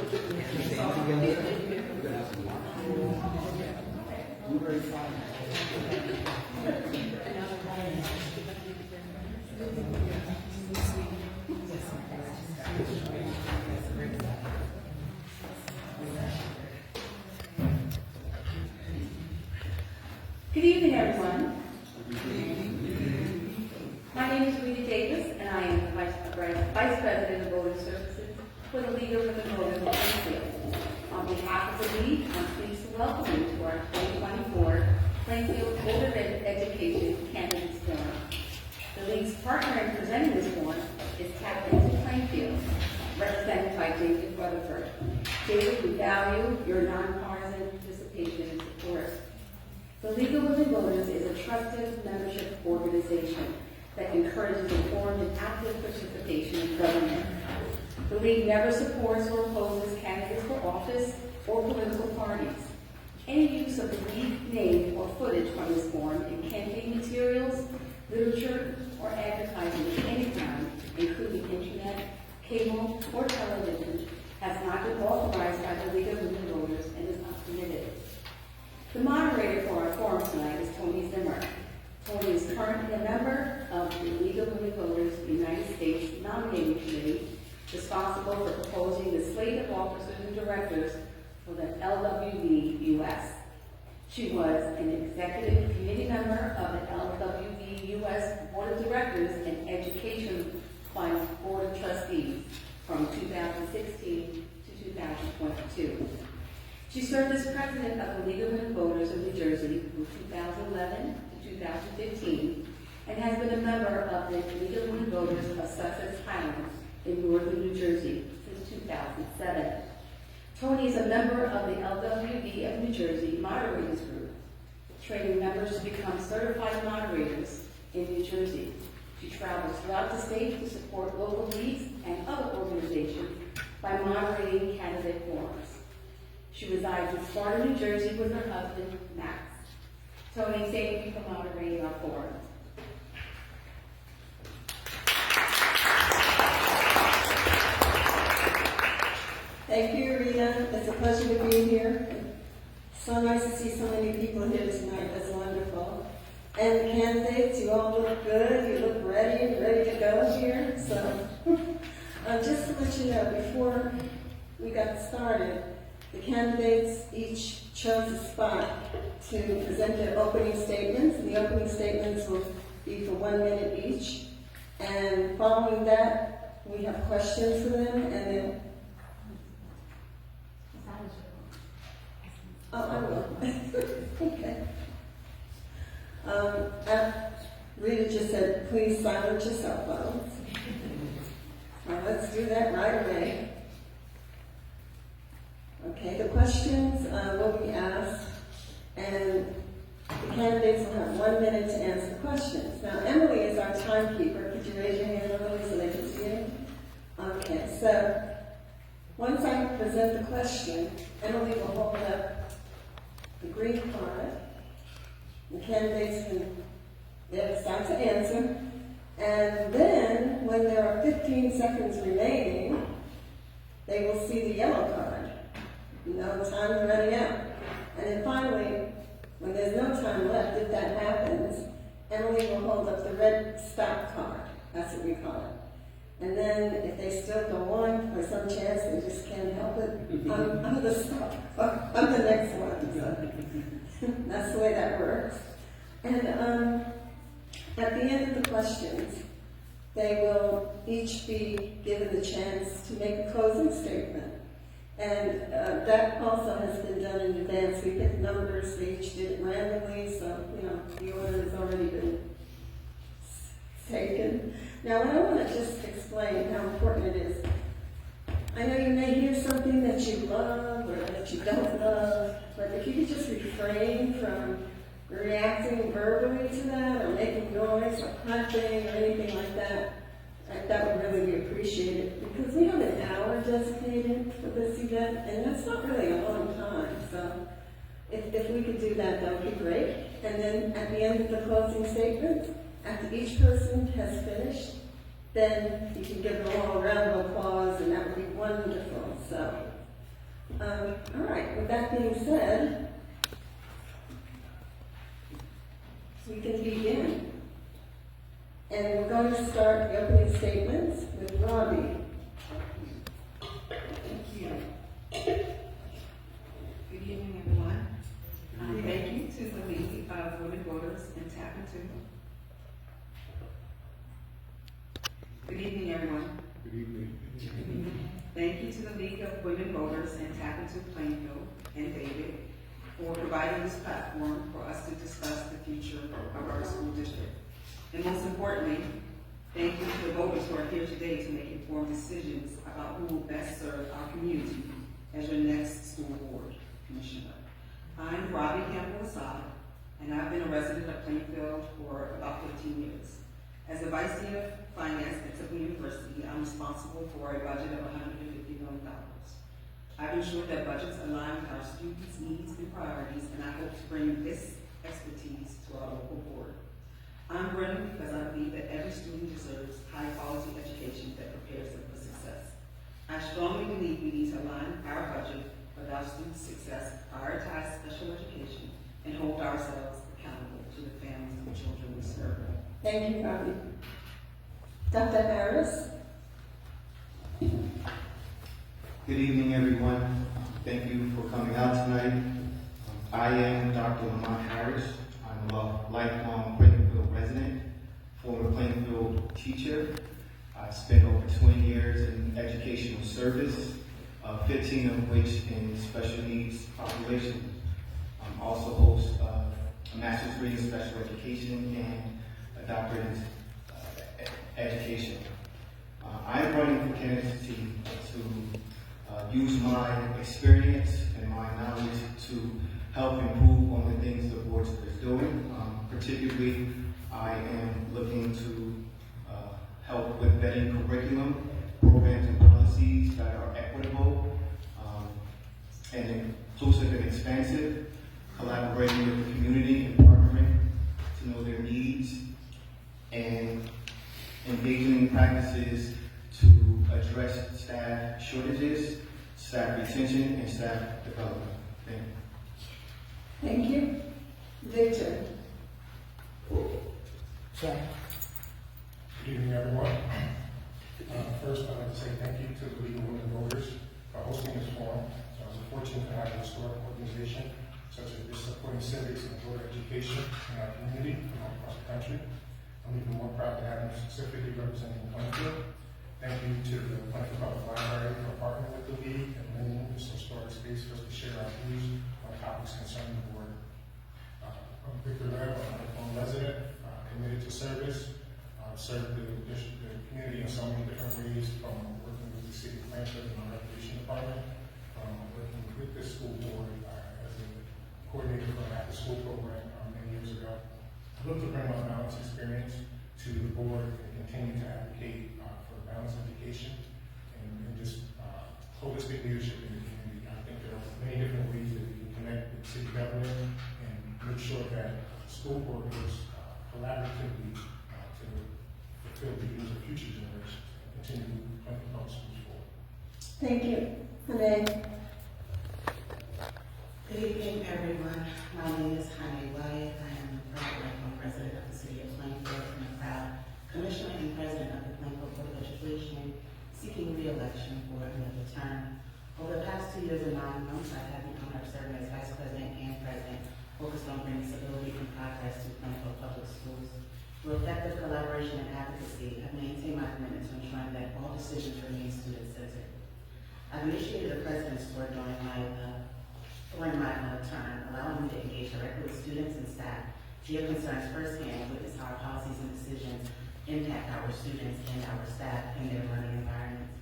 Good evening, everyone. My name is Rita Davis, and I am the Vice President of Voting Services for the League of Women Voters of Plainfield. On behalf of the League, I'm pleased to welcome you to our 2024 Plainfield Voter Education Candidates Forum. The League's partner in presenting this forum is Plainfield, represented by David Rutherford. David, we value your nonpartisan participation and support. The League of Women Voters is a trusted membership organization that encourages informed and active participation in government. The League never supports or opposes candidates for office or political parties. Any use of the League name or footage from this forum in campaign materials, literature, or advertising of any kind, including internet, cable, or television, has not been authorized by the League of Women Voters and is not permitted. The moderator for our forum tonight is Tony Zimmer. Tony is currently a member of the League of Women Voters United States Nominating Committee, responsible for proposing the slate of officers and directors for the LWV-US. She was an executive committee member of the LWV-US Board of Directors and Education Fund Board of Trustees from 2016 to 2022. She served as president of the League of Women Voters of New Jersey from 2011 to 2015 and has been a member of the League of Women Voters of Sussex Highlands in northern New Jersey since 2007. Tony is a member of the LWV of New Jersey Moderators Group, training members to become certified moderators in New Jersey. She travels throughout the state to support local leagues and other organizations by moderating candidate forums. She resides in Sparta, New Jersey with her husband, Max. Tony, thank you for moderating our forum. Thank you, Rita. It's a pleasure to be here. So nice to see so many people here tonight. That's wonderful. And the candidates, you all look good. You look ready to go here. So just to let you know, before we got started, the candidates each chose a spot to present their opening statements, and the opening statements will be for 1 minute each. And following that, we have questions for them, and then I will. Okay. Rita just said, please silence your cell phones. Let's do that right away. Okay, the questions will be asked, and the candidates will have 1 minute to answer the questions. Now, Emily is our timekeeper. Could you raise your hand, Emily, so they can see it? Okay, so once I present the question, Emily will hold up the green card. The candidates can start to answer. And then, when there are 15 seconds remaining, they will see the yellow card. Time's running out. And then finally, when there's no time left, if that happens, Emily will hold up the red stop card. That's what we call it. And then if they still go on, for some chance they just can't help it, I'm the stop. I'm the next one. So that's the way that works. And at the end of the questions, they will each be given the chance to make a closing statement. And that also has been done in advance. We picked numbers, they each did it randomly, so, the order has already been taken. Now, I want to just explain how important it is. I know you may hear something that you love or that you don't love, but if you could just refrain from reacting verbally to that or making noise or clapping or anything like that, that would really be appreciated, because we have an hour designated for this event, and that's not really a long time. So if we could do that, that would be great. And then at the end of the closing statement, after each person has finished, then you can give them all a round of applause, and that would be wonderful. So All right, with that being said, we can begin. And we're going to start the opening statements with Robbie. Thank you. Good evening, everyone. Thank you to the League of Women Voters in Tappan Two. Good evening, everyone. Good evening. Thank you to the League of Women Voters in Tappan Two, Plainfield, and David for providing this platform for us to discuss the future of our school district. And most importantly, thank you to the voters who are here today to make informed decisions about who will best serve our community as your next school board commissioner. I'm Robbie Campbell-Assad, and I've been a resident of Plainfield for about 15 years. As the Vice Dean of Finance at Temple University, I'm responsible for a budget of $150 million. I've ensured that budgets align with our students' needs and priorities, and I hope to bring this expertise to our local board. I'm running because I believe that every student deserves high-quality education that prepares them for success. I strongly believe we need to align our budget with our students' success, prioritize special education, and hold ourselves accountable to the families and children we serve. Thank you, Robbie. Dr. Harris. Good evening, everyone. Thank you for coming out tonight. I am Dr. Lamont Harris. I'm a lifelong Plainfield resident, former Plainfield teacher. I spent over 20 years in educational service, 15 of which in special needs populations. I'm also host of a master's degree in special education and a doctorate in education. I am running for candidacy to use my experience and my knowledge to help improve on the things the board is doing. Particularly, I am looking to help with vetting curriculum, programs and policies that are equitable and inclusive and expansive, collaborating with the community and partnering to know their needs, and engaging in practices to address staff shortages, staff retention, and staff development. Thank you. Thank you. Victor. Good evening, everyone. First, I'd like to say thank you to the League of Women Voters for hosting this forum. So I was fortunate to have a historic organization such as this supporting civics and voter education in our community and all across the country. I'm even more proud to have them specifically representing Plainfield. Thank you to the Plainfield Public Library for partnering with the League and lending this historic space for us to share our views on topics concerning the board. I'm Victor Lev, I'm a home resident, committed to service. I've served the community in so many different ways, from working with the city of Plainfield in our recreation department, working with the school board as a coordinator for an after-school program many years ago. I'd love to bring my balanced experience to the board and continue to advocate for balanced education and just holistic leadership in the community. I think there are many different ways that we can connect with city government and make sure that school board works collaboratively to fulfill the needs of future generations and continue to move public schools forward. Thank you. Renee. Good evening, everyone. My name is Jaime Wyatt. I am the proud president of the city of Plainfield and a proud commissioner and president of the Plainfield Board of Education, seeking re-election for another term. Over the past 2 years and 9 months, I've had the honor of serving as vice president and president, focused on bringing stability and progress to Plainfield Public Schools. Through effective collaboration and advocacy, I've maintained my commitment to ensuring that all decisions remain student-centered. I've initiated a president's tour during my term, allowing me to engage directly with students and staff, to hear concerns firsthand, and witness how our policies and decisions impact our students and our staff in their learning environments.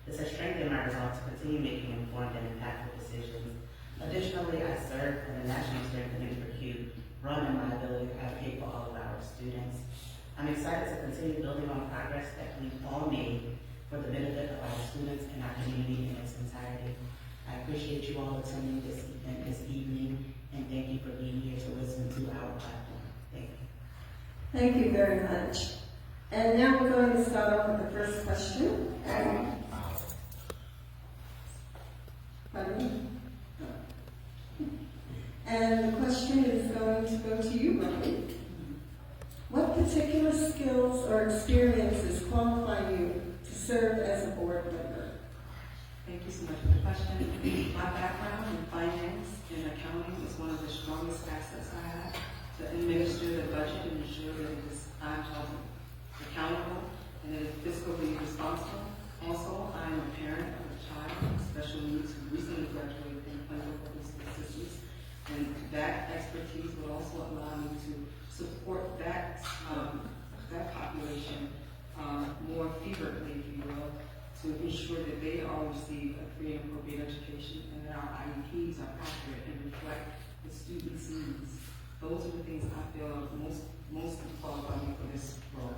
This has strengthened my resolve to continue making informed and impactful decisions. Additionally, I serve on the National Steering Committee for CUBE, broadening my ability to advocate for all of our students. I'm excited to continue building on progress that we've all made for the benefit of our students and our community in its entirety. I appreciate you all attending this event this evening, and thank you for being here to listen to our platform. Thank you. Thank you very much. And now we're going to start off with the first question. Pardon me? And the question is going to go to you, Robbie. What particular skills or experiences qualify you to serve as a board member? Thank you so much for the question. My background in finance and accounting is one of the strongest assets I have to administer the budget and ensure that it is I'm accountable and it is fiscally responsible. Also, I am a parent of a child with special needs who recently graduated in Plainfield Public School Systems, and that expertise will also allow me to support that population more fervently, if you will, to ensure that they all receive a free and appropriate education and that our IEPs are accurate and reflect the students' needs. Those are the things I feel are most qualify me for this role.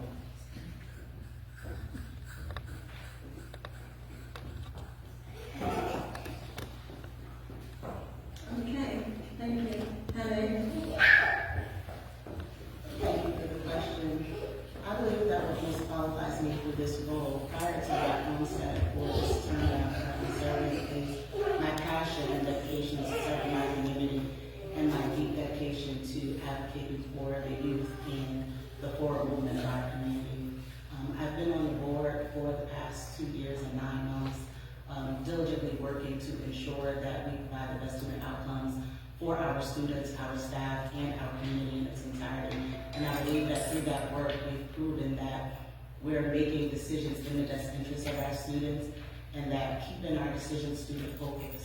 Okay, thank you. Hannah? Thank you for the question. I believe that what most qualifies me for this role prior to that onset for this term that I'm currently serving is my passion and dedication to serving my community and my deep dedication to advocating for the youth in the forward movement of our community. I've been on the board for the past 2 years and 9 months, diligently working to ensure that we provide the best student outcomes for our students, our staff, and our community in its entirety. And I believe that through that work, we've proven that we're making decisions in the best interest of our students, and that keeping our decisions student focused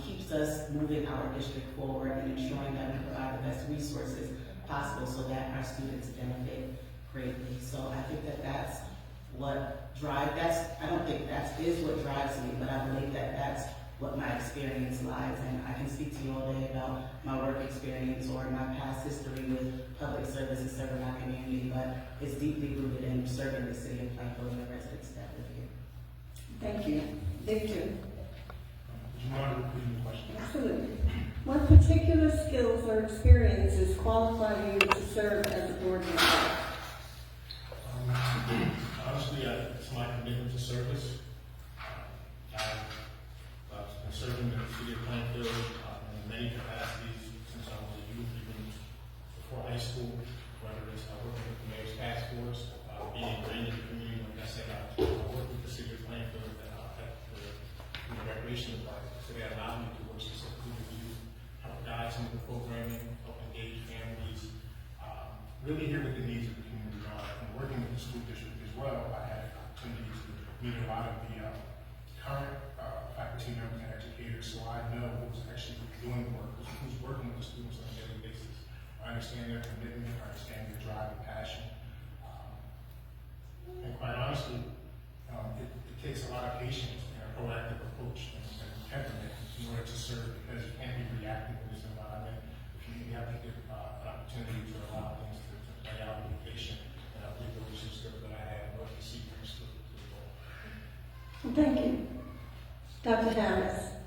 keeps us moving our district forward and ensuring that we provide the best resources possible so that our students benefit greatly. So I think that that's what I don't think that is what drives me, but I believe that that's what my experience lies in. I can speak to you all day about my work experience or my past history with public service and serving my community, but it's deeply rooted in serving the city of Plainfield and the residents that live here. Thank you. Victor? Would you mind repeating the question? Absolutely. What particular skills or experiences qualify you to serve as a board member? Honestly, it's my commitment to service. I've been serving in the city of Plainfield in many capacities since I was a youth, even before high school, whether it's working with the mayor's task force, being ingrained in the community. Like I said, I work with the city of Plainfield at the recreation department. So they allowed me to work specifically with youth, help guide some of the programming, help engage families, really hear what the needs of the community are. And working with the school district as well, I had an opportunity to meet a lot of the current faculty members and educators, so I know who's actually doing work, who's working with the students on a daily basis. I understand their commitment, I understand their drive and passion. And quite honestly, it takes a lot of patience and a proactive approach and temperament in order to serve, because you can't be reactive in this environment. You have to get an opportunity to allow things to play out and be patient. And I believe those are skills that I have, but to see things through the goal. Thank you. Dr. Harris?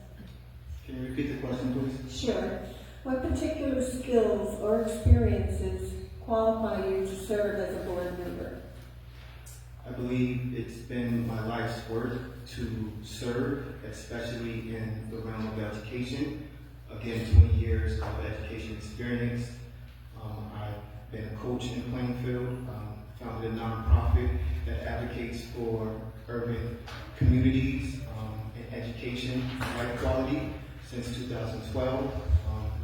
Can you repeat the question, please? Sure. What particular skills or experiences qualify you to serve as a board member? I believe it's been my life's work to serve, especially in the realm of education. Again, 20 years of education experience. I've been a coach in Plainfield, founded a nonprofit that advocates for urban communities and education and equality since 2012.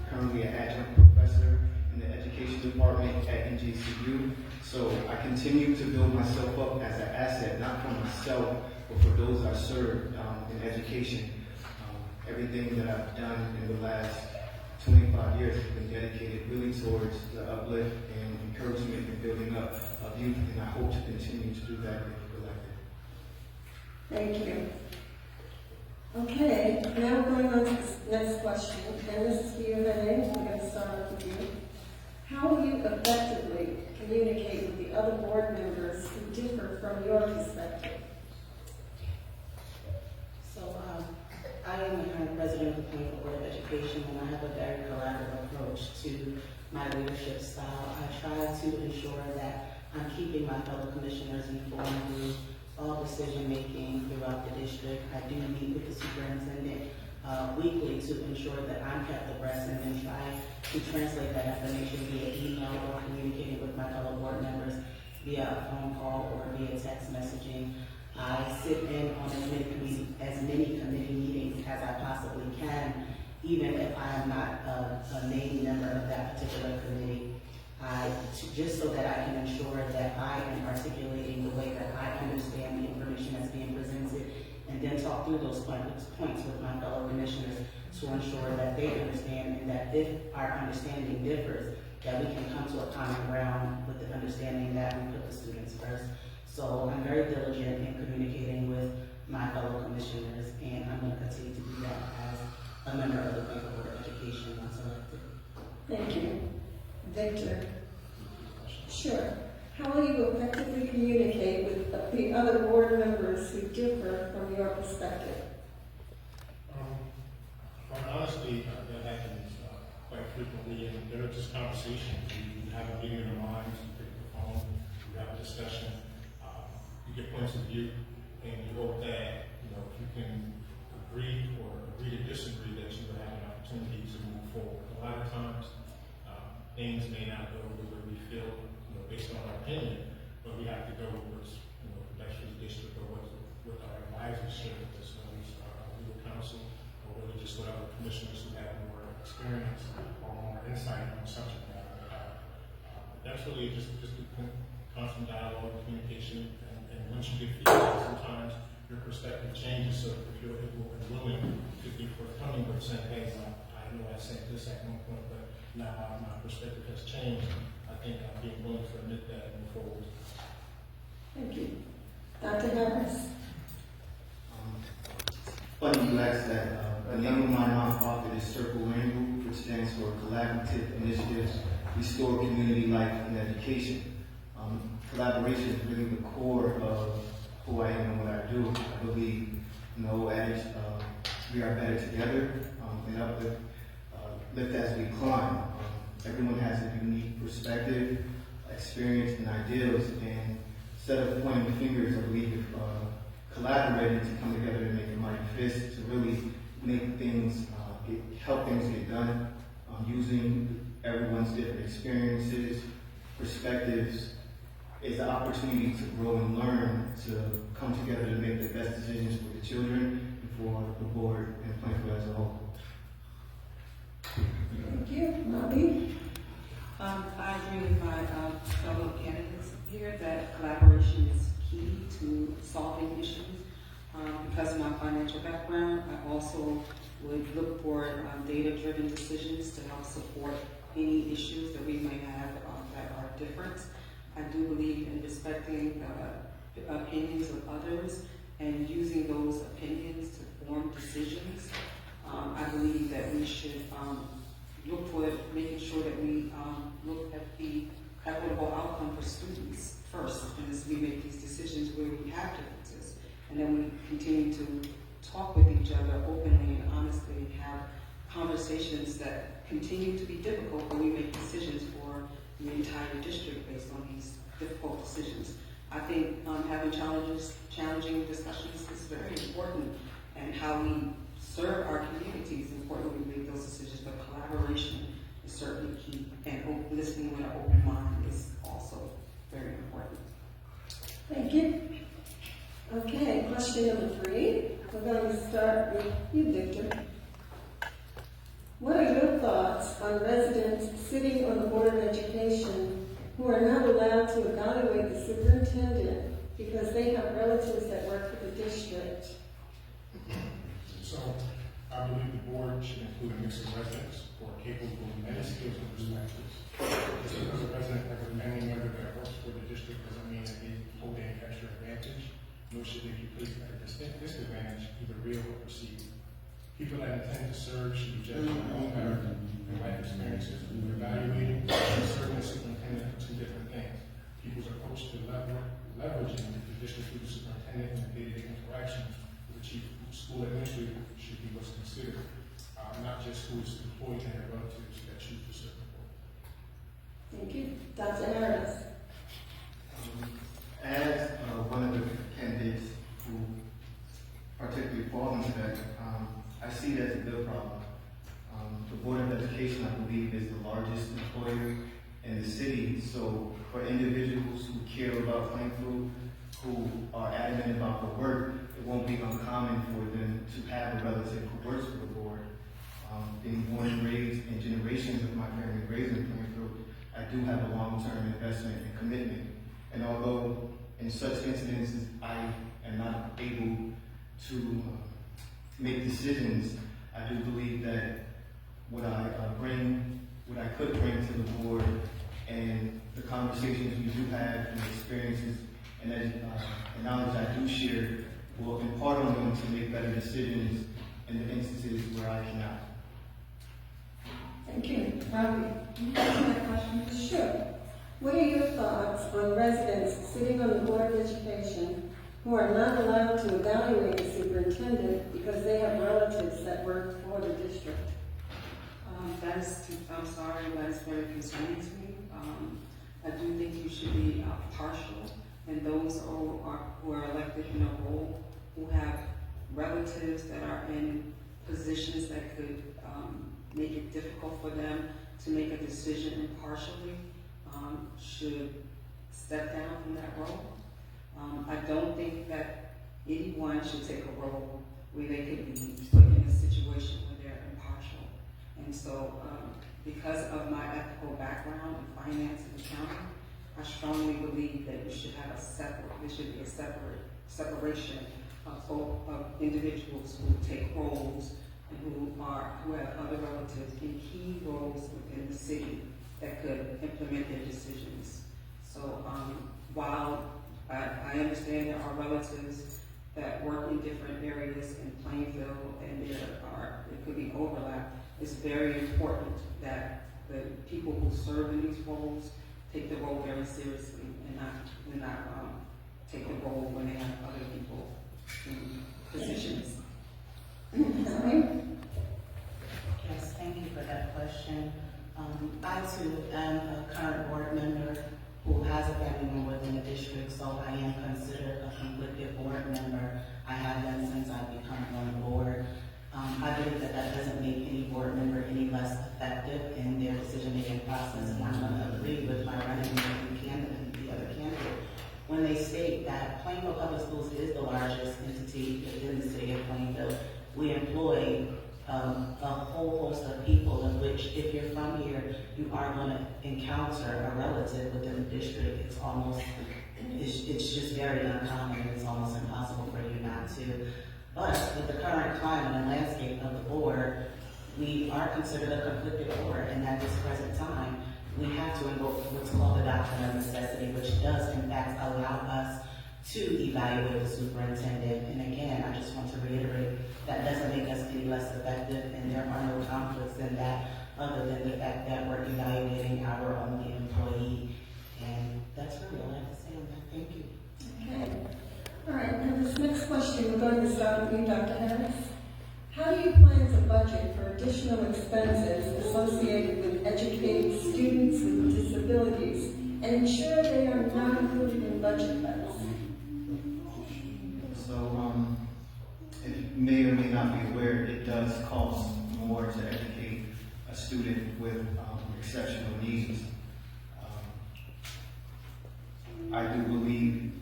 Currently an adjunct professor in the education department at NJCU. So I continue to build myself up as an asset, not for myself, but for those I serve in education. Everything that I've done in the last 25 years has been dedicated really towards the uplift and encouragement and building up of youth, and I hope to continue to do that if elected. Thank you. Okay, now we're going on to the next question, and this is for you, Renee. We're going to start off with you. How will you effectively communicate with the other board members who differ from your perspective? So I am the current president of the Plainfield Board of Education, and I have a very collaborative approach to my leadership style. I try to ensure that I'm keeping my fellow commissioners informed through all decision making throughout the district. I do meet with the superintendent weekly to ensure that I'm kept abreast and then try to translate that information via email or communicating with my fellow board members via a phone call or via text messaging. I sit in on as many committee meetings as I possibly can, even if I am not a named member of that particular committee. Just so that I can ensure that I am articulating the way that I understand the information that's being presented, and then talk through those points with my fellow commissioners to ensure that they understand, and that if our understanding differs, that we can come to a common ground with the understanding that we put the students first. So I'm very diligent in communicating with my fellow commissioners, and I'm going to continue to do that as a member of the Plainfield Board of Education once elected. Thank you. Victor? Sure. How will you effectively communicate with the other board members who differ from your perspective? Quite honestly, that happens quite frequently, and there are just conversations. You have a meeting in your mind, you pick up the phone, you have a discussion, you get points of view, and you hope that, if you can agree to disagree, that you will have an opportunity to move forward. A lot of times, things may not go the way we feel, based on our opinion, but we have to go with what's, best for the district, or what our advisors share with us, whether it's our legal counsel, or really just with other commissioners who have more experience or more insight on the subject matter. That's really just a constant dialogue, communication, and once you get feedback, sometimes your perspective changes. So if you're able and willing to be forthcoming with saying, hey, I know I said this at one point, but now my perspective has changed, I think I'm being willing to admit that and move forward. Thank you. Dr. Harris? Funny you asked that. The name of my nonprofit is Circle Land Group, which stands for Collaborative Initiatives Restore Community Life and Education. Collaboration is really the core of who I am and what I do. I believe, adage, we are better together, and uplift, lift as we climb. Everyone has a unique perspective, experience, and ideals, and instead of pointing fingers, I believe collaborating to come together and make a mighty fist to really make things, help things get done, using everyone's different experiences, perspectives, is the opportunity to grow and learn, to come together to make the best decisions for the children and for the board and Plainfield as a whole. Thank you. Bobby? I agree with my fellow candidates here that collaboration is key to solving issues. Because of my financial background, I also would look for data-driven decisions to help support any issues that we may have that are different. I do believe in respecting the opinions of others and using those opinions to form decisions. I believe that we should look for making sure that we look at the equitable outcome for students first, and as we make these decisions where we have differences, and then we continue to talk with each other openly and honestly and have conversations that continue to be difficult, but we make decisions for the entire district based on these difficult decisions. I think having challenging discussions is very important, and how we serve our community is important when we make those decisions, but collaboration is certainly key, and listening with an open mind is also very important. Thank you. Okay, question number 3. We're going to start with you, Victor. What are your thoughts on residents sitting on the Board of Education who are not allowed to evaluate the superintendent because they have relatives that work for the district? So I believe the board should include a mix of residents who are capable of many skills and perspectives. Just because a resident has a family member that works for the district doesn't mean that they hold any extra advantage, nor should they be placed at a distinct disadvantage, either real or perceived. People that intend to serve should be judged on their own merit and life experiences. When evaluating and serving a superintendent are two different things. People's approach to leveraging the district through the superintendent and day-to-day interactions with the chief school administrator should be what's considered, not just who is employed and their relatives that choose to serve the board. Thank you. Dr. Harris? As one of the candidates who particularly falls into that, I see it as a good problem. The Board of Education, I believe, is the largest employer in the city, so for individuals who care about Plainfield, who are adamant about the work, it won't be uncommon for them to have a relative who works for the board. Being born and raised in generations of my family raised in Plainfield, I do have a long-term investment and commitment. And although in such incidences I am not able to make decisions, I do believe that what I could bring to the board and the conversations we do have and the experiences and knowledge I do share will impart on them to make better decisions in the instances where I cannot. Thank you. Robbie? Can you answer my question? Sure. What are your thoughts on residents sitting on the Board of Education who are not allowed to evaluate the superintendent because they have relatives that work for the district? I'm sorry, that is very concerning to me. I do think you should be partial, and those who are elected in a role who have relatives that are in positions that could make it difficult for them to make a decision impartially should step down from that role. I don't think that anyone should take a role where they could be put in a situation where they're impartial. And so, because of my ethical background in finance and accounting, I strongly believe that there should be a separation of individuals who take roles and who have other relatives in key roles within the city that could implement their decisions. So while I understand there are relatives that work in different areas in Plainfield and there could be overlap, it's very important that the people who serve in these roles take the role very seriously and not take the role when they have other people in positions. Yes, thank you for that question. I too am a current board member who has a family member within the district, so I am considered a conflicted board member. I have been since I've become on the board. I believe that doesn't make any board member any less effective in their decision-making process, and I'm going to agree with my running mate candidate, the other candidate, when they state that Plainfield Public Schools is the largest entity within the city of Plainfield. We employ a whole host of people, in which if you're from here, you are going to encounter a relative within the district. It's just very uncommon, and it's almost impossible for you not to. But with the current climate and landscape of the board, we are considered a conflicted board, and at this present time, we have to invoke what's called the doctrine of necessity, which does in fact allow us to evaluate the superintendent. And again, I just want to reiterate, that doesn't make us any less effective, and there are no conflicts in that other than the fact that we're evaluating our only employee. And that's really all I have to say on that. Thank you. Okay. All right, now this next question, we're going to start with you, Dr. Harris. How do you plan to budget for additional expenses associated with educating students with disabilities and ensure they are not included in budget cuts? So, if you may or may not be aware, it does cost more to educate a student with exceptional needs. I do believe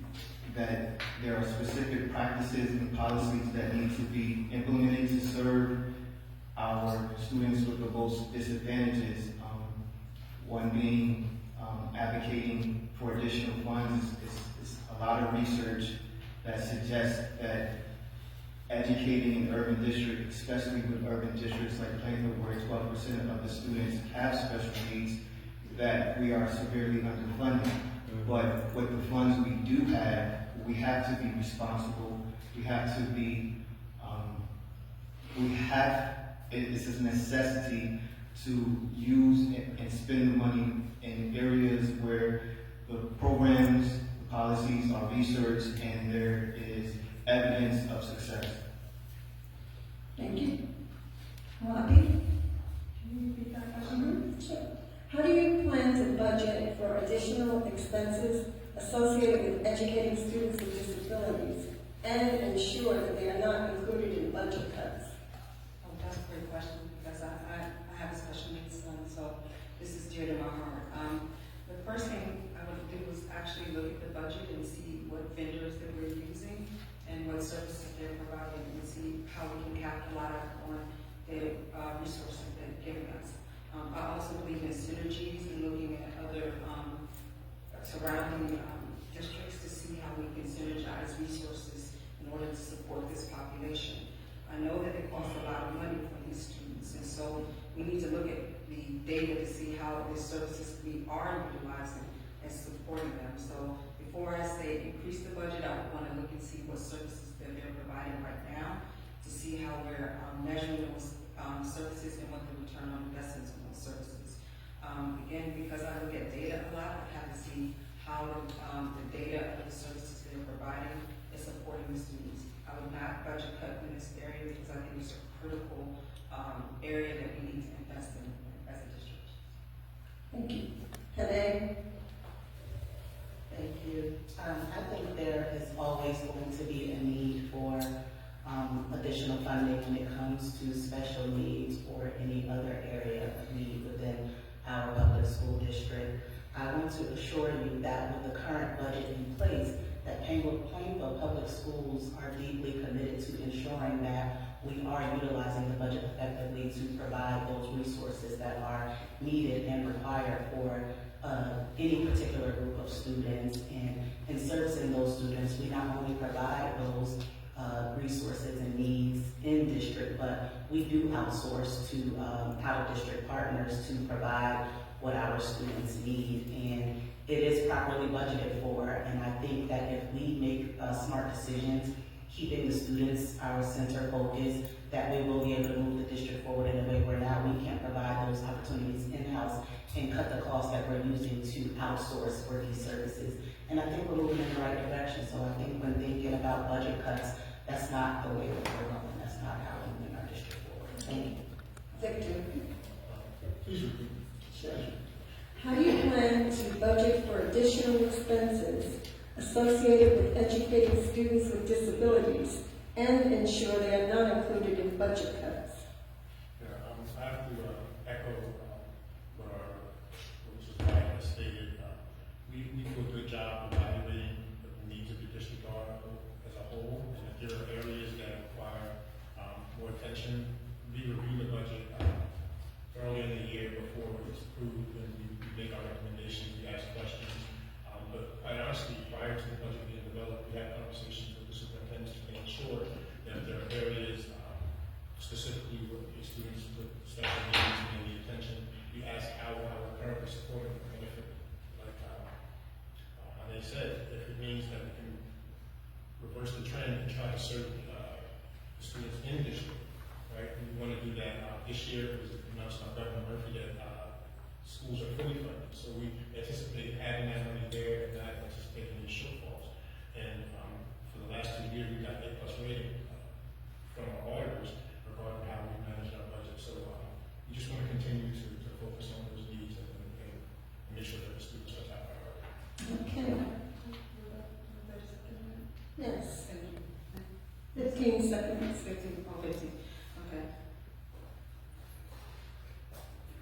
that there are specific practices and policies that need to be implemented to serve our students with the most disadvantages. One being advocating for additional funds. Is a lot of research that suggests that educating in urban districts, especially with urban districts like Plainfield, where 12% of the students have special needs, that we are severely underfunded. But with the funds we do have, we have to be responsible. We have to be, it's a necessity to use and spend the money in areas where the programs, the policies are researched and there is evidence of success. Thank you. Robbie? Can you repeat that question? Sure. How do you plan to budget for additional expenses associated with educating students with disabilities and ensure that they are not included in budget cuts? they're providing and see how we can capitalize on the resources they're giving us. I also believe in synergies and looking at other surrounding districts to see how we can synergize resources in order to support this population. I know that it costs a lot of money for these students, and so we need to look at the data to see how the services we are utilizing and supporting them. So before I say increase the budget, I want to look and see what services that they're providing right now to see how we're measuring those services and what the return on investments on those services. Again, because I look at data a lot, I have to see how the data of the services they're providing is supporting the students. I would not budget cut in this area because I think it's a critical area that we need to invest in as a district. Thank you. Helen? Thank you. I think there is always going to be a need for additional funding when it comes to special needs or any other area of need within our public school district. I want to assure you that with the current budget in place, that Plainfield Public Schools are deeply committed to ensuring that we are utilizing the budget effectively to provide those resources that are needed and required for any particular group of students. And in servicing those students, we not only provide those resources and needs in district, but we do outsource to out-of-district partners to provide what our students need. And it is properly budgeted for, and I think that if we make smart decisions, keeping the students our center focus, that we will be able to move the district forward in a way where now we can provide those opportunities in-house and cut the costs that we're using to outsource for these services. And I think we're moving in the right direction. So I think when thinking about budget cuts, that's not the way that we're going. That's not how we're moving our district forward. Thank you. Victor? Please repeat. Sure. How do you plan to budget for additional expenses associated with educating students with disabilities and ensure they are not included in budget cuts? Yeah, I have to echo what Mrs. White has stated. We do a good job evaluating the needs of the district as a whole, and if there are areas that require more attention, we review the budget early in the year before it's approved, and we make our recommendations, we ask questions. But quite honestly, prior to the budget being developed, we have conversations with the superintendents to make sure that there are areas specifically with the students with special needs and the attention. We ask how we're currently supporting them, and if it, like they said, if it means that we can reverse the trend and try to serve the students in district, right? We want to do that this year. It was announced by Governor Murphy that schools are fully funded, so we anticipate having that money there and not anticipating any shortfalls. And for the last 2 years, we got A+ rating from our auditors regarding how we manage our budget. So we just want to continue to focus on those needs and make sure that the students are top priority. Okay. Yes. 15 seconds. 15. Okay.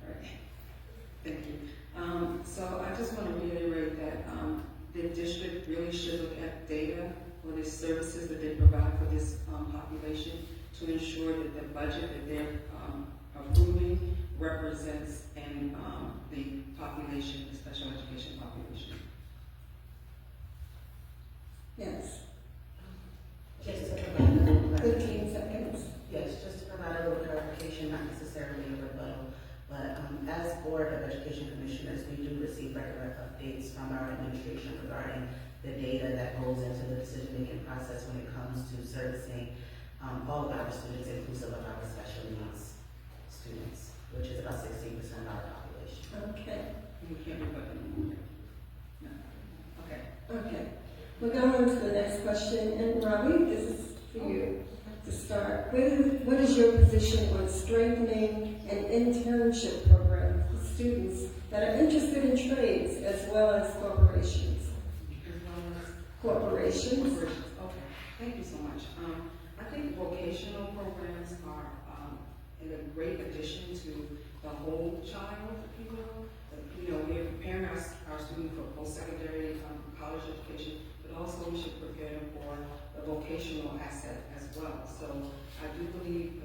All right. Thank you. So I just want to reiterate that the district really should look at data for the services that they provide for this population to ensure that the budget that they're approving represents and the population, the special education population. Yes. Just to provide a little 15 seconds. Yes, just to provide a little clarification, not necessarily a rebuttal, but as Board of Education Commissioners, we do receive regular updates from our administration regarding the data that goes into the decision-making process when it comes to servicing all of our students, inclusive of our special needs students, which is about 16% of our population. Okay. You can't rebut anymore. No. Okay. Okay. We're going on to the next question, and Ravi, this is for you to start. What is your position on strengthening an internship program for students that are interested in trades as well as corporations? Corporations. Okay. Thank you so much. I think vocational programs are a great addition to the whole child, if you will. You know, we're preparing our students for post-secondary college education, but also we should prepare them for the vocational asset as well. So I do believe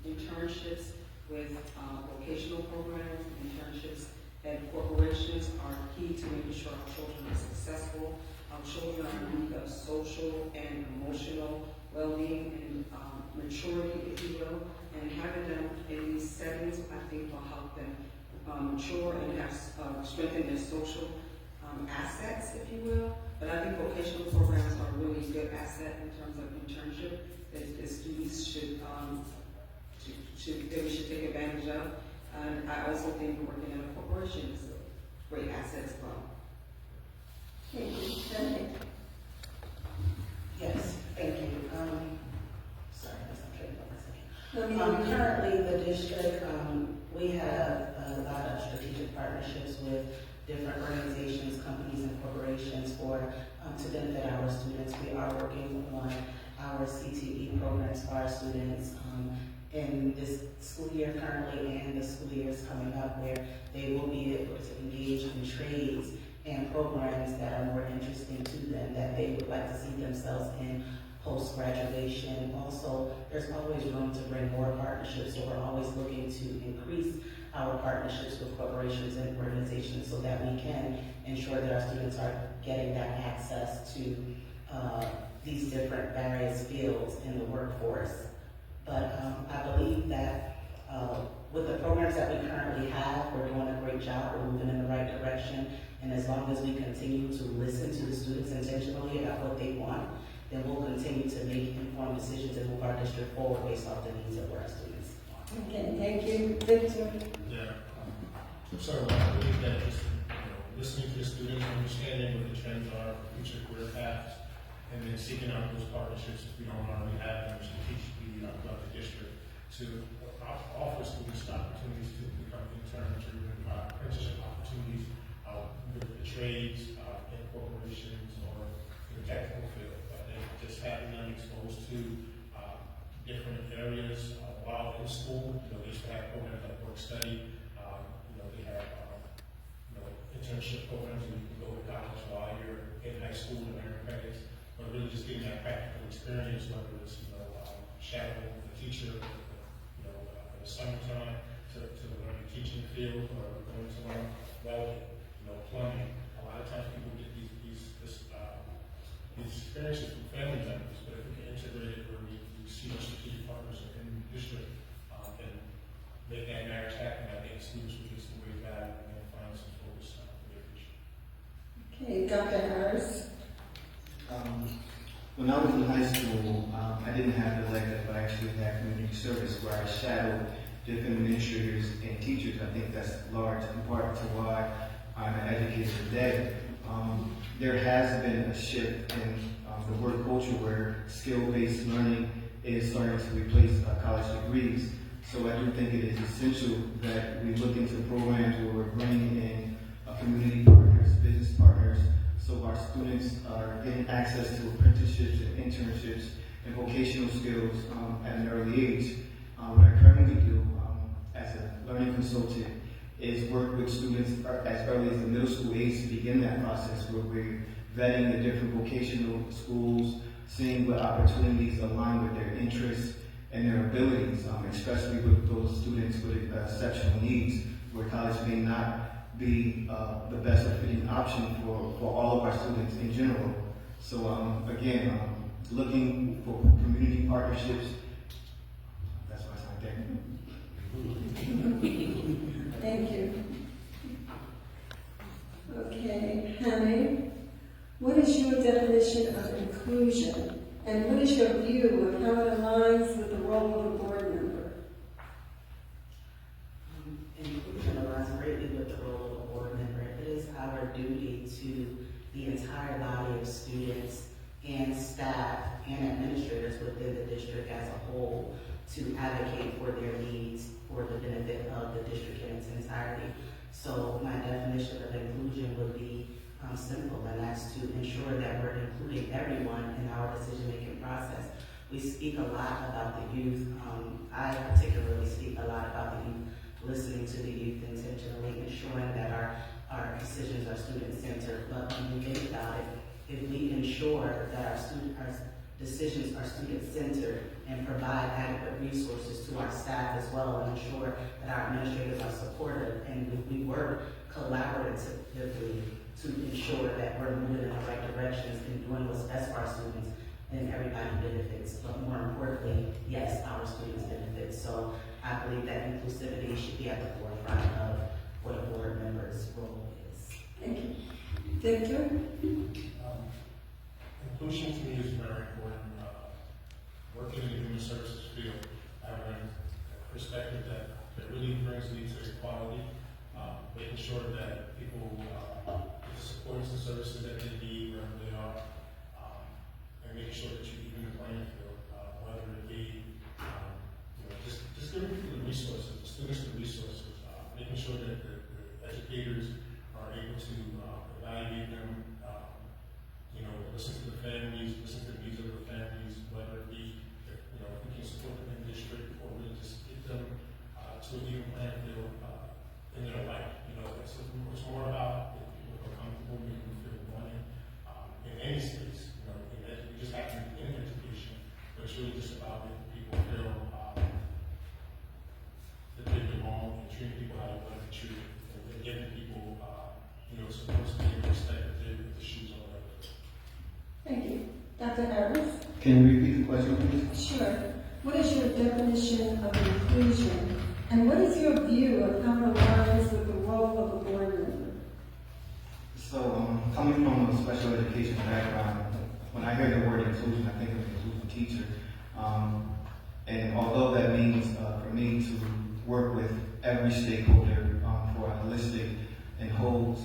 the internships with vocational programs, internships at corporations are key to making sure our children are successful. Our children are in need of social and emotional well-being and maturity, if you will, and having them in these settings, I think, will help them mature and have strengthen their social assets, if you will. But I think vocational programs are a really good asset in terms of internship that the students should that we should take advantage of. And I also think working in a corporation is a great asset as well. Thank you. Henry? Yes, thank you. Sorry, I was not trying to No, we- currently, the district, we have a lot of strategic partnerships with different organizations, companies, and corporations to benefit our students. We are working on our CTE programs for our students in this school year currently and the school years coming up, where they will be able to engage in trades and programs that are more interesting to them, that they would like to see themselves in post-graduation. Also, there's always room to bring more partnerships, so we're always looking to increase our partnerships with corporations and organizations so that we can ensure that our students are getting that access to these different various fields in the workforce. But I believe that with the programs that we currently have, we're doing a great job, we're moving in the right direction, and as long as we continue to listen to the students intentionally about what they want, then we'll continue to make informed decisions and move our district forward based off the needs of what our students want. Okay, thank you. Victor? Yeah. So I believe that just, listening to the students, understanding what the trends are for future career paths, and then seeking out those partnerships if we don't already have them strategically throughout the district to offer students opportunities to become interns or apprenticeship opportunities with the trades, in corporations, or in the technical field. And just having them exposed to different areas while in school. They used to have programs like work study. They have internship programs where you can go to college while you're in high school and earn credits. But really just getting that practical experience, whether it's shadowing a teacher, in the summertime to learn the teaching field, or going to learn welding, plumbing. A lot of times people get these experiences from family members, but if we can integrate it where we see our strategic partners in the district and make that marriage happen, I think students will get some great value and find some focus for their future. Okay, Dr. Harris? When I was in high school, I didn't have the elective, but I actually had community service where I shadowed different administrators and teachers. I think that's large in part to why I'm an educator today. There has been a shift in the work culture where skill-based learning is starting to replace college degrees. So I do think it is essential that we look into programs where we're bringing in community partners, business partners, so our students are getting access to apprenticeships and internships and vocational skills at an early age. What I currently do as a learning consultant is work with students as early as the middle school age to begin that process, where we're vetting the different vocational schools, seeing what opportunities align with their interests and their abilities, especially with those students with exceptional needs, where college may not be the best fitting option for all of our students in general. So again, looking for community partnerships. That's why it's not there. Thank you. Okay, Hammy, what is your definition of inclusion? And what is your view of how it aligns with the role of a board member? Inclusion aligns greatly with the role of a board member. It is our duty to the entire body of students and staff and administrators within the district as a whole to advocate for their needs for the benefit of the district in its entirety. So my definition of inclusion would be simple, and that's to ensure that we're including everyone in our decision-making process. We speak a lot about the youth. I particularly speak a lot about the youth, listening to the youth intentionally, ensuring that our decisions are student-centered. But when you think about it, if we ensure that our decisions are student-centered and provide adequate resources to our staff as well, and ensure that our administrators are supportive, and if we work collaboratively to ensure that we're moving in the right directions and doing what's best for our students, and everybody benefits, but more importantly, yes, our students benefit. So I believe that inclusivity should be at the forefront of what a board member's role is. Thank you. Victor? Inclusion to me is very important. Working in the human services field, I have a perspective that really brings me to equality, making sure that people get the supports and services that they need wherever they are, and making sure that you even the playing field, whether it be just giving people the resources, the students the resources, making sure that the educators are able to evaluate them, listen to the families, listen to the needs of the families, whether it be, if we can support them in district or really just get them to an even playing field in their life. It's more about if people are comfortable, making them feel wanted in any space. We just have to be in education, but it's really just about making people feel that they belong and treating people how they want to be treated, and giving people, supposed to be respect that the shoes on the other. Thank you. Dr. Harris? Can you repeat the question, please? Sure. What is your definition of inclusion? And what is your view of how it aligns with the role of a board member? So, coming from a special education background, when I hear the word inclusion, I think of an inclusive teacher. And although that means for me to work with every stakeholder for a holistic and whole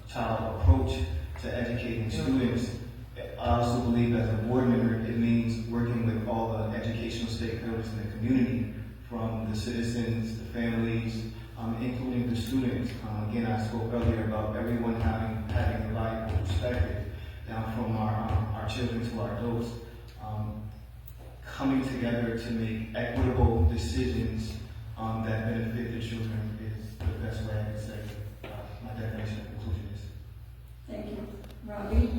child approach to educating students, I also believe as a board member, it means working with all the educational stakeholders in the community, from the citizens, the families, including the students. Again, I spoke earlier about everyone having a valuable perspective, down from our children to our adults, coming together to make equitable decisions that benefit the children is the best way I can say my definition of inclusion is. Thank you. Robbie?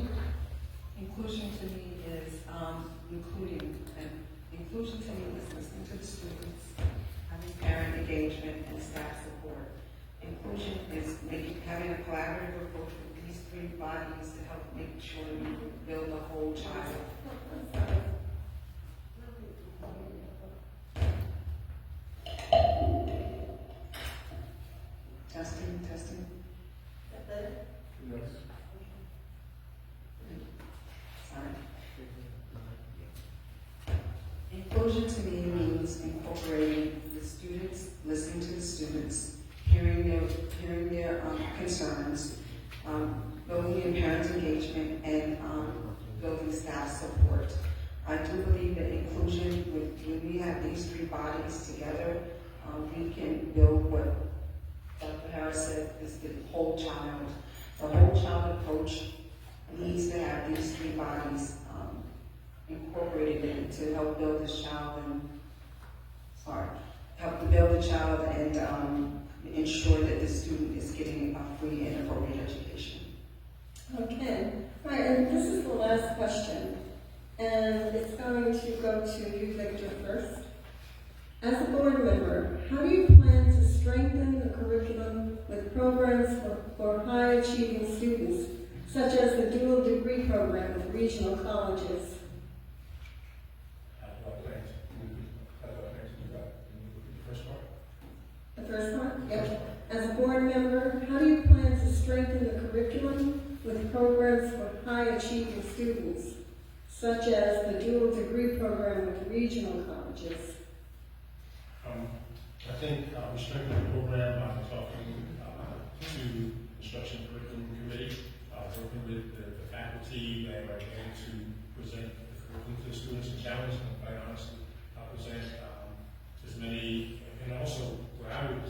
Inclusion to me is inclusion to me is listening to the students, having parent engagement and staff support. Inclusion is having a collaborative approach with these three bodies to help make sure we build a whole child. Testing. Yes. Sorry. Inclusion to me means incorporating the students, listening to the students, hearing their concerns, building in parent engagement, and building staff support. I do believe that inclusion, when we have these three bodies together, we can build what Dr. Harris said is the whole child. The whole child approach needs to have these three bodies incorporated in to help build this child help to build the child and ensure that the student is getting a free and appropriate education. Okay. Right, and this is the last question. And it's going to go to you, Victor, first. As a board member, how do you plan to strengthen the curriculum with programs for high-achieving students, such as the dual degree program with regional colleges? The first part? Yep. As a board member, how do you plan to strengthen the curriculum with programs for high-achieving students, such as the dual degree program with regional colleges? I think we strengthen the program by talking to Instruction Curriculum Committee, working with the faculty that are going to present the curriculum to the students and challenge them, quite honestly, present as many, and also what I would,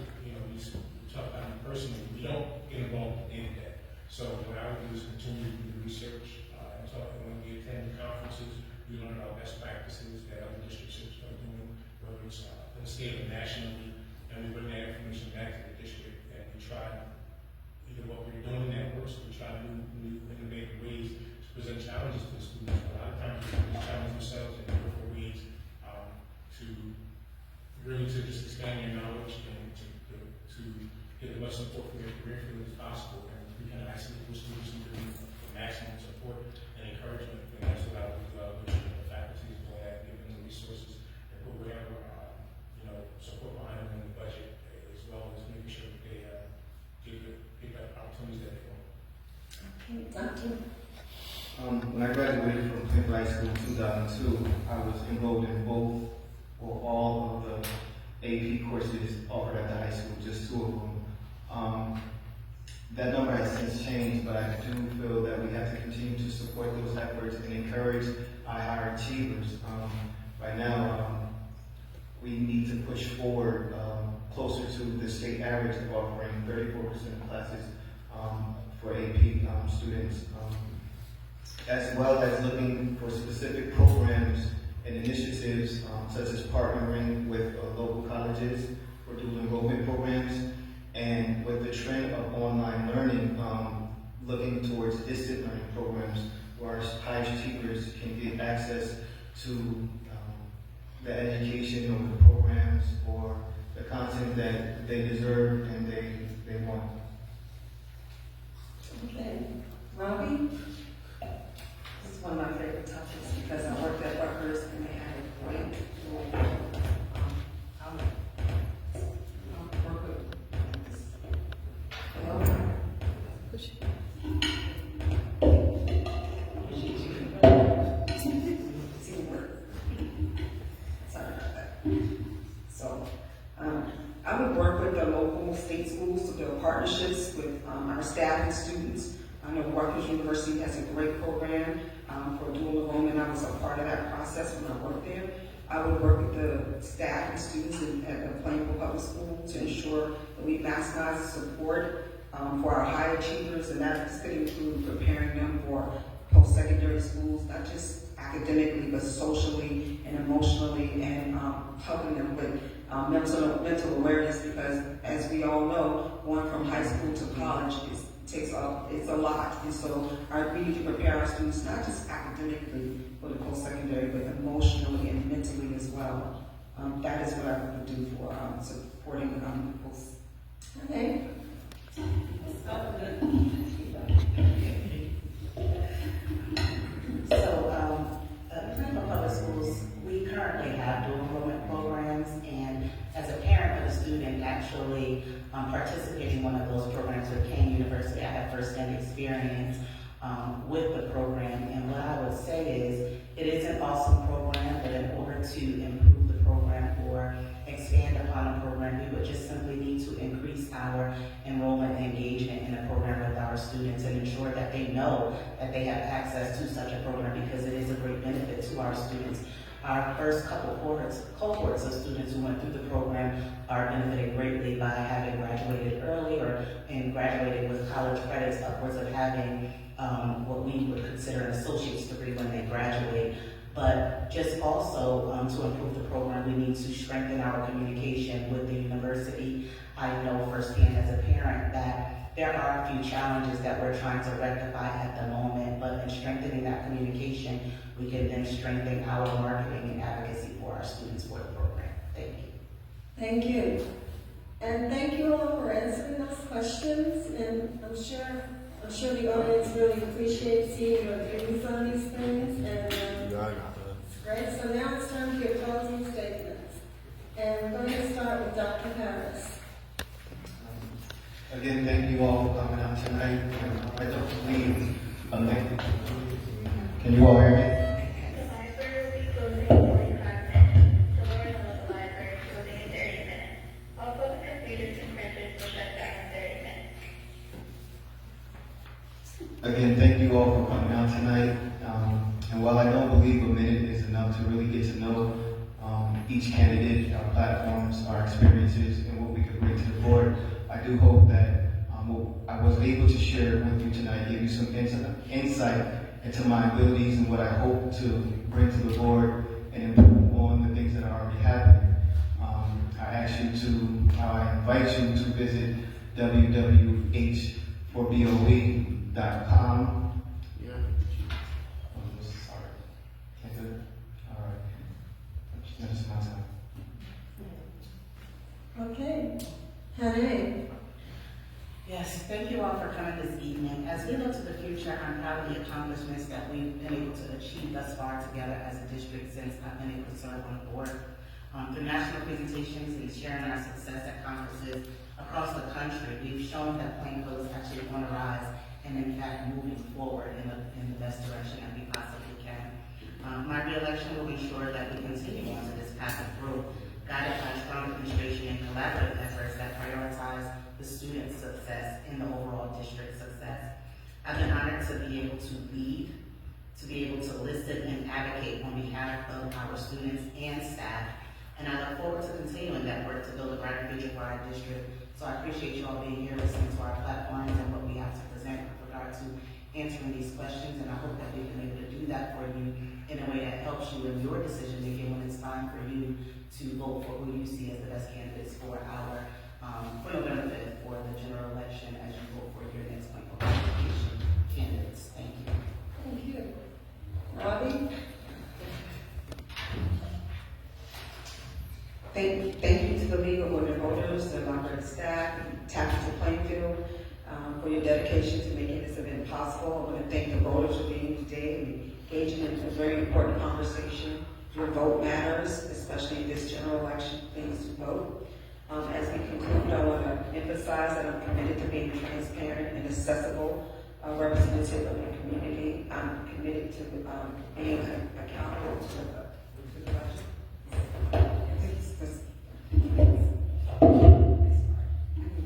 talk about me personally, we don't get involved in day-to-day. So what I would do is continue to do the research and talk, and when we attend the conferences, we learn about best practices that other districts are doing, whether it's in the state or nationally, and we bring that information back to the district, and we try either what we're doing that works, we try new innovative ways to present challenges to the students. A lot of times the students challenge themselves in different ways to really to just expand your knowledge and to get as much support for their career field as possible. And we kind of actually push students who need the maximum support and encouragement. And that's what I would wish the faculty is doing, that, giving them the resources and put whatever support behind them in the budget, as well as making sure that they get the opportunities that they want. Okay, Dr. When I graduated from Plainfield High School in 2002, I was enrolled in both or all of the AP courses offered at the high school, just 2 of them. That number has since changed, but I do feel that we have to continue to support those efforts and encourage our higher achievers. Right now, we need to push forward closer to the state average of offering 34% of classes for AP students, as well as looking for specific programs and initiatives such as partnering with local colleges for dual enrollment programs, and with the trend of online learning, looking towards distant learning programs where our high achievers can get access to the education or the programs or the content that they deserve and they want. Okay, Robbie? This is one of my favorite topics because I worked at Rutgers and they had a great role. I'll work with teamwork. Sorry about that. So, I would work with the local state schools to build partnerships with our staff and students. I know Rutgers University has a great program for dual enrollment. I was a part of that process when I worked there. I would work with the staff and students at the Plainfield Public School to ensure that we maximize support for our high achievers, and that could include preparing them for post-secondary schools, not just academically, but socially and emotionally, and helping them with mental awareness, because as we all know, going from high school to college it's a lot, and so we need to prepare our students not just academically for the post-secondary, but emotionally and mentally as well. That is what I would do for supporting the post. Okay. So, at Plainfield Public Schools, we currently have dual enrollment programs, and as a parent of a student actually participating in one of those programs with Kane University, I have first-hand experience with the program. And what I would say is, it is an awesome program, but in order to improve the program or expand upon a program, we would just simply need to increase our enrollment and engagement in the program with our students and ensure that they know that they have access to such a program, because it is a great benefit to our students. Our first couple cohorts of students who went through the program are benefited greatly by having graduated early and graduated with college credits, upwards of having what we would consider an associate's degree when they graduate. But just also to improve the program, we need to strengthen our communication with the university. I know firsthand as a parent that there are a few challenges that we're trying to rectify at the moment, but in strengthening that communication, we can then strengthen our marketing and advocacy for our students for the program. Thank you. Thank you. And thank you all for answering those questions, and I'm sure the audience really appreciates seeing your views on these things, and it's great. So now it's time for your closing statements. And we're going to start with Dr. Harris. Again, thank you all for coming out tonight. I don't believe can you all hear me? The library will be closing in 45 minutes. The doors of the library are closing in 30 minutes. All public computers and printers will shut down in 30 minutes. Again, thank you all for coming out tonight. And while I don't believe a minute is enough to really get to know each candidate, our platforms, our experiences, and what we could bring to the board, I do hope that what I was able to share with you tonight gave you some insight into my abilities and what I hope to bring to the board and improve on the things that are already happening. I invite you to visit www.h4boe.com Okay. Hannah. Yes, thank you all for coming this evening. As we look to the future, I'm proud of the accomplishments that we've been able to achieve thus far together as a district since I've been able to serve on the board. Through national presentations and sharing our success at conferences across the country, we've shown that Plainfield is actually on the rise and in fact moving forward in the best direction that we possibly can. My re-election will ensure that we continue on to this path of growth, guided by strong administration and collaborative efforts that prioritize the student's success and the overall district success. I've been honored to be able to lead, to be able to listen and advocate on behalf of our students and staff, and I look forward to continuing that work to build a brighter future for our district. So I appreciate you all being here, listening to our platforms and what we have to present with regard to answering these questions, and I hope that we've been able to do that for you in a way that helps you in your decision making when it's time for you to vote for who you see as the best candidates for our for November 5th for the general election as you vote for your next point of education candidates. Thank you. Thank you. Robbie? Thank you to the League of Women Voters, the library staff, Tapping to Plainfield, for your dedication to making this event possible. I want to thank the voters for being here today and engaging in a very important conversation. Your vote matters, especially in this general election. Please vote. As we conclude, I want to emphasize that I'm committed to being transparent and accessible representative of the community. I'm committed to being accountable to the election.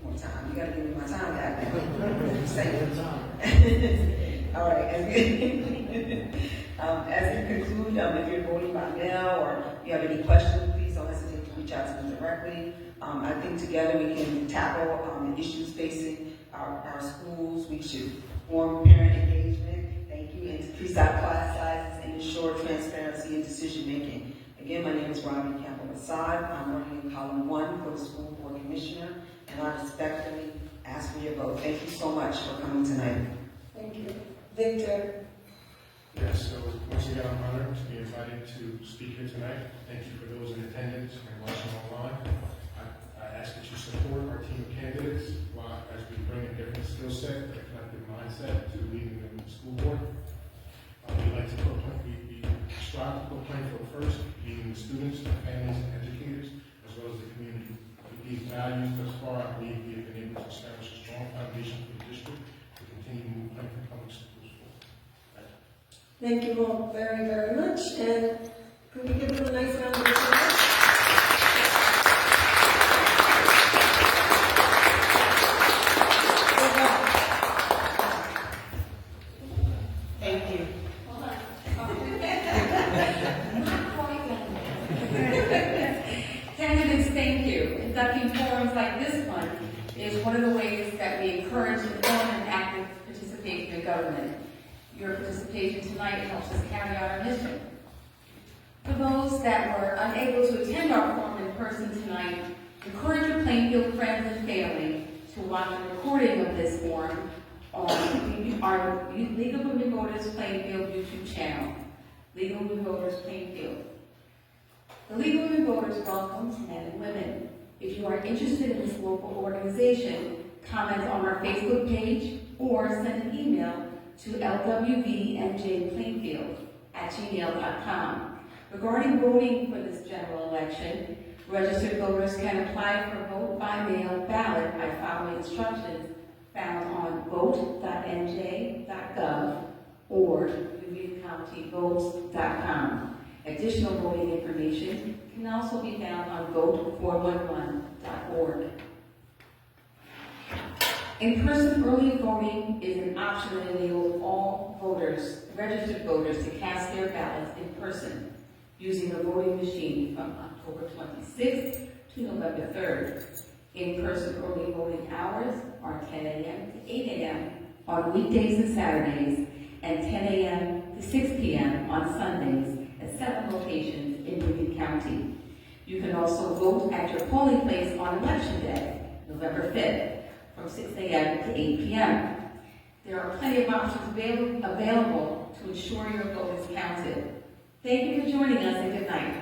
More time. You gotta give me my time back. All right. As we conclude, if you're voting by mail or you have any questions, please don't hesitate to reach out to me directly. I think together we can tackle the issues facing our schools. We should form parent engagement. Thank you, and increase our class sizes and ensure transparency in decision making. Again, my name is Robbie Campbell-Assad. I'm running in column 1 for the school board commissioner, and I respectfully ask for your vote. Thank you so much for coming tonight. Thank you. Victor? Yes, so once again, I'm honored to be invited to speak here tonight. Thank you for those in attendance and watching online. I ask that you support our team of candidates as we bring a different skill set, a collective mindset to leading the school board. We strive to put Plainfield first, leading the students, the families, and educators, as well as the community. With these values thus far, I believe we have been able to establish a strong foundation for the district to continue to move Plainfield Public Schools forward. Thank you all very, very much. And could we give them a nice round of applause? Thank you. Candidates, thank you. Conducting forums like this one is one of the ways that we encourage informed and active participation in government. Your participation tonight helps us carry out our mission. For those that were unable to attend our forum in person tonight, encourage your Plainfield friends and family to watch a recording of this forum on our League of Women Voters Plainfield YouTube channel, League of Women Voters Plainfield. The League of Women Voters welcomes men and women. If you are interested in this local organization, comment on our Facebook page or send an email to lwvnjplainfield@gmail.com. Regarding voting for this general election, registered voters can apply for a vote by mail ballot by following instructions found on vote.nj.gov or UnionCountyVotes.com. Additional voting information can also be found on vote411.org. In-person early voting is an option that enables all voters, registered voters, to cast their ballots in person using the voting machine from October 26th to November 3rd. In-person early voting hours are 10 a.m. to 8 a.m. on weekdays and Saturdays, and 10 a.m. to 6 p.m. on Sundays at 7 locations in Union County. You can also vote at your polling place on Election Day, November 5th, from 6 a.m. to 8 p.m. There are plenty of options available to ensure your vote is counted. Thank you for joining us, and good night.